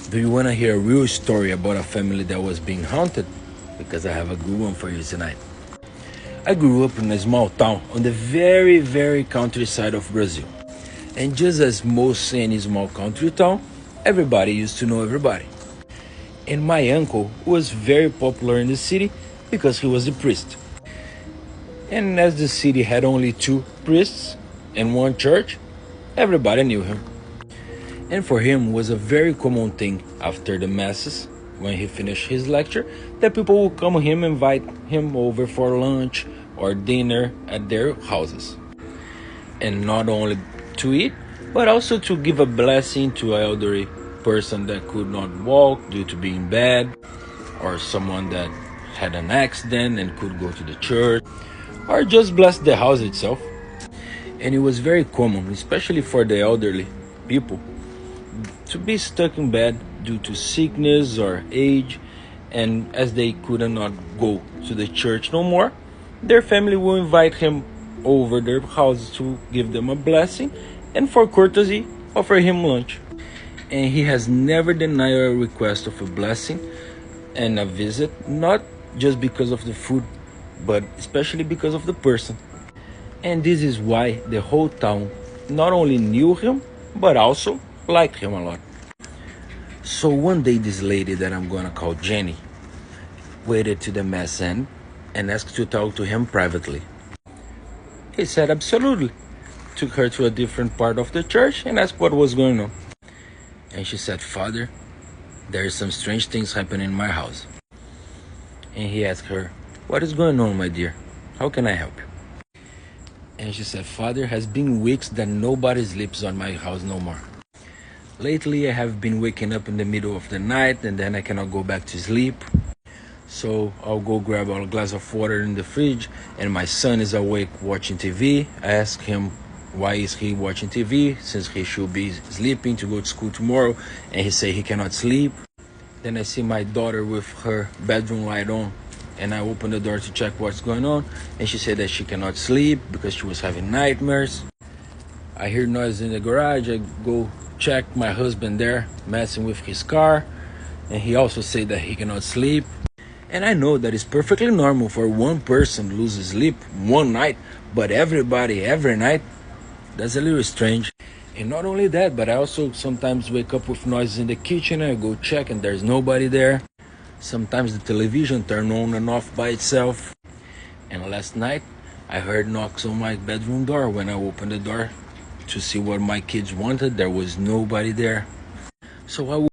Do you want to hear a real story about a family that was being haunted? Because I have a good one for you tonight. I grew up in a small town on the very, very countryside of Brazil. And just as most any small country town, everybody used to know everybody. And my uncle was very popular in the city because he was a priest. And as the city had only two priests and one church, everybody knew him. And for him was a very common thing after the masses, when he finished his lecture, that people would come him invite him over for lunch or dinner at their houses. And not only to eat, but also to give a blessing to an elderly person that could not walk due to being bad, or someone that had an accident and could go to the church, or just bless the house itself. And it was very common, especially for the elderly people, to be stuck in bed due to sickness or age, and as they could not go to the church no more, their family will invite him over their house to give them a blessing and for courtesy offer him lunch. And he has never denied a request of a blessing and a visit, not just because of the food, but especially because of the person. And this is why the whole town not only knew him, but also liked him a lot. So one day this lady that I'm gonna call Jenny waited to the mass end and asked to talk to him privately. He said absolutely, took her to a different part of the church and asked what was going on. And she said, "Father, there is some strange things happening in my house." And he asked her, "What is going on, my dear? How can I help you?" And she said, "Father, has been weeks that nobody sleeps on my house no more. Lately, I have been waking up in the middle of the night and then I cannot go back to sleep. So I'll go grab a glass of water in the fridge and my son is awake watching TV. I ask him why is he watching TV since he should be sleeping to go to school tomorrow, and he say he cannot sleep. Then I see my daughter with her bedroom light on and I open the door to check what's going on, and she said that she cannot sleep because she was having nightmares. I hear noise in the garage. I go check my husband there messing with his car, and he also said that he cannot sleep. And I know that it's perfectly normal for one person to lose sleep one night, but everybody every night, that's a little strange. And not only that, but I also sometimes wake up with noises in the kitchen and I go check and there's nobody there. Sometimes the television turn on and off by itself. And last night I heard knocks on my bedroom door. When I opened the door to see what my kids wanted, there was nobody there. So I